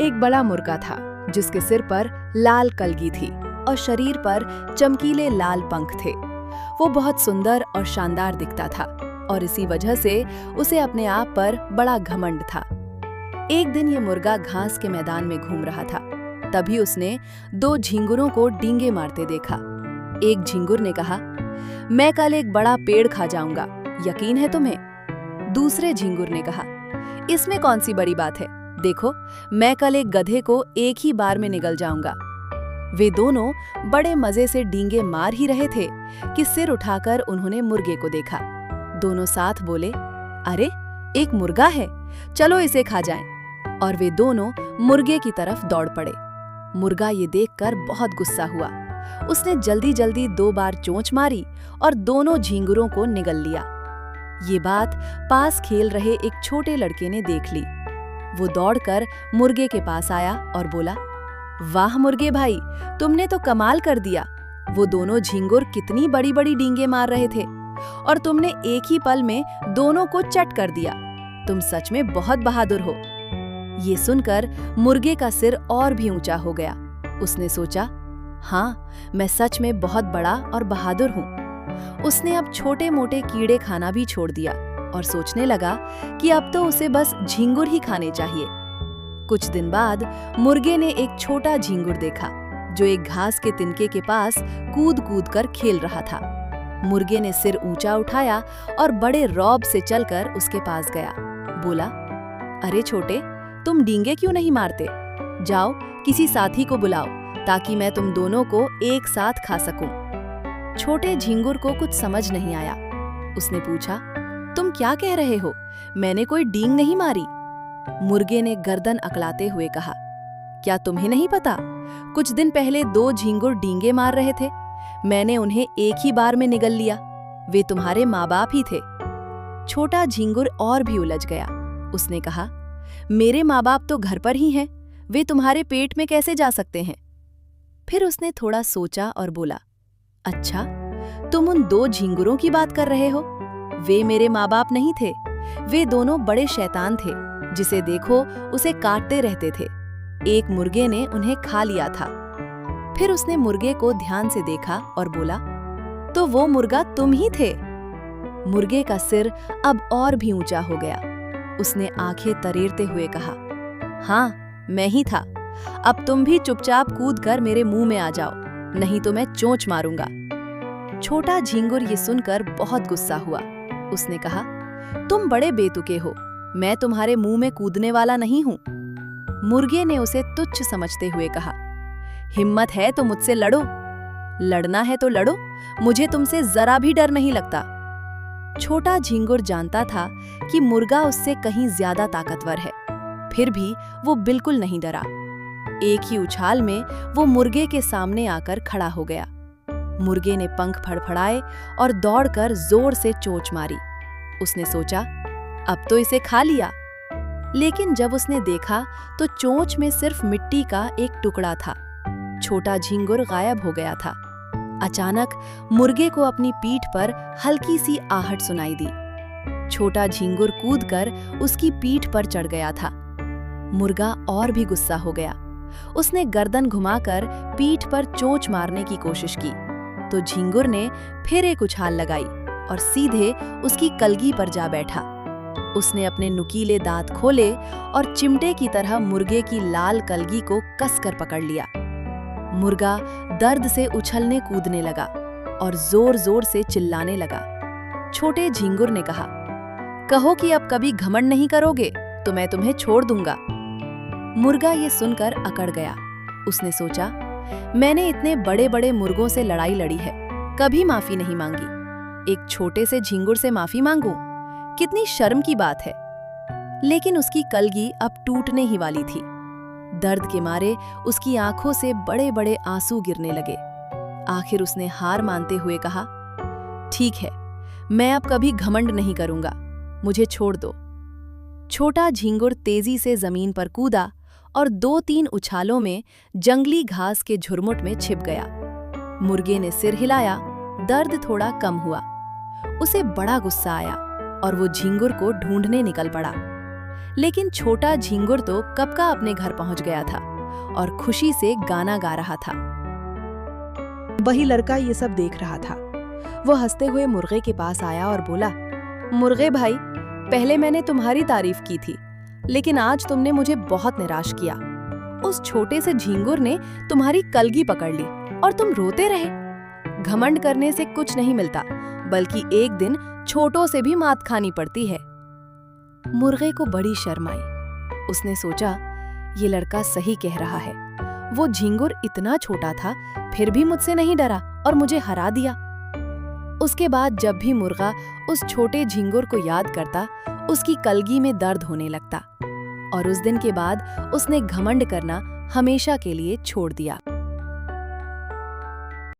एक बड़ा मुर्गा था जिसके सिर पर लाल कलगी थी और शरीर पर चमकीले लाल पंख थे। वो बहुत सुंदर और शानदार दिखता था और इसी वजह से उसे अपने आप पर बड़ा घमंड था। एक दिन ये मुर्गा घास के मैदान में घूम रहा था। तभी उसने 2 झिंगुरों को डींगे मारते देखा। एक झिंगुर ने कहा, मैं कल एक बड़ा पेड़ खा जाऊंगा, यकीन है तुम्हें? दूसरे झिंगुर ने कहा, इसमें कौन सी बड़ी बात है, देखो मैं कल एक गधे को एक ही बार में निगल जाऊंगा। वे दोनों बड़े मजे से डींगे मार ही रहे थे कि सिर उठाकर उन्होंने मुर्गे को देखा। दोनों साथ बोले, अरे एक मुर्गा है, चलो इसे खा जाएं। और वे दोनों मुर्गे की तरफ दौड़ पड़े। मुर्गा ये देखकर बहुत गुस्सा हुआ। उसने जल्दी जल्दी 2 बार चोंच मारी और दोनों झींगुरों को निगल लिया। ये बात पास खेल रहे एक छोटे लड़के ने देख ली। वो दौड़कर मुर्गे के पास आया और बोला, वाह मुर्गे भाई, तुमने तो कमाल कर दिया। वो दोनों झींगुर कितनी बड़ी बड़ी डींगे मार रहे थे और तुमने एक ही पल में दोनों को चट कर दिया। तुम सच में बहुत बहादुर हो। ये सुनकर मुर्गे का सिर और भी ऊंचा हो गया। उसने सोचा, हाँ मैं सच में बहुत बड़ा और बहादुर हूँ। उसने अब छोटे मोटे कीड़े खाना भी छोड़ दिया और सोचने लगा कि अब तो उसे बस झींगुर ही खाने चाहिए। कुछ दिन बाद मुर्गे ने एक छोटा झींगुर देखा जो एक घास के तिनके के पास कूद कूद कर खेल रहा था। मुर्गे ने सिर ऊंचा उठाया और बड़े रौब से चलकर उसके पास गया। बोला, अरे छोटे, तुम डींगे क्यों नहीं मारते? जाओ किसी साथी को बुलाओ ताकि मैं तुम दोनों को एक साथ खा सकूं। छोटे झींगुर को कुछ समझ नहीं आया। उसने पूछा, तुम क्या कह रहे हो? मैंने कोई डींग नहीं मारी। मुर्गे ने गर्दन अकड़ाते हुए कहा, क्या तुम्हें नहीं पता? कुछ दिन पहले 2 झींगुर डींगे मार रहे थे। मैंने उन्हें एक ही बार में निगल लिया। वे तुम्हारे माँ बाप ही थे। छोटा झींगुर और भी उलझ गया। उसने कहा, मेरे माँ बाप तो घर पर ही हैं, वे तुम्हारे पेट में कैसे जा सकते हैं? फिर उसने थोड़ा सोचा और बोला, अच्छा, तुम उन 2 झींगुरों की बात कर रहे हो? वे मेरे माँ बाप नहीं थे। वे दोनों बड़े शैतान थे, जिसे देखो उसे काटते रहते थे। एक मुर्गे ने उन्हें खा लिया था। फिर उसने मुर्गे को ध्यान से देखा और बोला, तो वो मुर्गा तुम ही थे। मुर्गे का सिर अब और भी ऊंचा हो गया। उसने आंखें तरेरते हुए कहा, हाँ मैं ही था। अब तुम भी चुपचाप कूदकर मेरे मुंह में आ जाओ, नहीं तो मैं चोंच मारूंगा। छोटा झींगुर ये सुनकर बहुत गुस्सा हुआ। उसने कहा, तुम बड़े बेतुके हो, मैं तुम्हारे मुंह में कूदने वाला नहीं हूं। मुर्गे ने उसे तुच्छ समझते हुए कहा, हिम्मत है तो मुझसे लड़ो। लड़ना है तो लड़ो, मुझे तुमसे जरा भी डर नहीं लगता। छोटा झींगुर जानता था कि मुर्गा उससे कहीं ज्यादा ताकतवर है, फिर भी वो बिल्कुल नहीं डरा। एक ही उछाल में वो मुर्गे के सामने आकर खड़ा हो गया। मुर्गे ने पंख फड़फड़ाए और दौड़कर जोर से चोंच मारी। उसने सोचा, अब तो इसे खा लिया। लेकिन जब उसने देखा तो चोंच में सिर्फ मिट्टी का एक टुकड़ा था। छोटा झींगुर गायब हो गया था। अचानक मुर्गे को अपनी पीठ पर हल्की सी आहट सुनाई दी। छोटा झींगुर कूदकर उसकी पीठ पर चढ़ गया था। मुर्गा और भी गुस्सा हो गया। उसने गर्दन घुमाकर पीठ पर चोंच मारने की कोशिश की, तो झींगुर ने फिर एक उछाल लगाई और सीधे उसकी कलगी पर जा बैठा। उसने अपने नुकीले दांत खोले और चिमटे की तरह मुर्गे की लाल कलगी को कसकर पकड़ लिया। मुर्गा दर्द से उछलने कूदने लगा और जोर जोर से चिल्लाने लगा। छोटे झींगुर ने कहा, कहो कि अब कभी घमंड नहीं करोगे तो मैं तुम्हें छोड़ दूंगा। मुर्गा ये सुनकर अकड़ गया। उसने सोचा, मैंने इतने बड़े बड़े मुर्गों से लड़ाई लड़ी है, कभी माफी नहीं मांगी। एक छोटे से झींगुर से माफी मांगूं? कितनी शर्म की बात है। लेकिन उसकी कलगी अब टूटने ही वाली थी। दर्द के मारे उसकी आंखों से बड़े बड़े आंसू गिरने लगे। आखिर उसने हार मानते हुए कहा, ठीक है, मैं अब कभी घमंड नहीं करूंगा, मुझे छोड़ दो। छोटा झींगुर तेजी से जमीन पर कूदा और 2-3 उछालों में जंगली घास के झुरमुट में छिप गया। मुर्गे ने सिर हिलाया, दर्द थोड़ा कम हुआ। उसे बड़ा गुस्सा आया और वो झींगुर को ढूंढने निकल पड़ा। लेकिन छोटा झींगुर तो कब का अपने घर पहुंच गया था और खुशी से गाना गा रहा था। वही लड़का ये सब देख रहा था। वो हंसते हुए मुर्गे के पास आया और बोला, मुर्गे भाई, पहले मैंने तुम्हारी तारीफ की थी, लेकिन आज तुमने मुझे बहुत निराश किया। उस छोटे से झींगुर ने तुम्हारी कलगी पकड़ ली और तुम रोते रहे। घमंड करने से कुछ नहीं मिलता, बल्कि एक दिन छोटों से भी मात खानी पड़ती है। मुर्गे को बड़ी शर्म आई। उसने सोचा, ये लड़का सही कह रहा है। वो झींगुर इतना छोटा था, फिर भी मुझसे नहीं डरा और मुझे हरा दिया। उसके बाद जब भी मुर्गा उस छोटे झींगुर को याद करता, उसकी कलगी में दर्द होने लगता और उस दिन के बाद उसने घमंड करना हमेशा के लिए छोड़ दिया।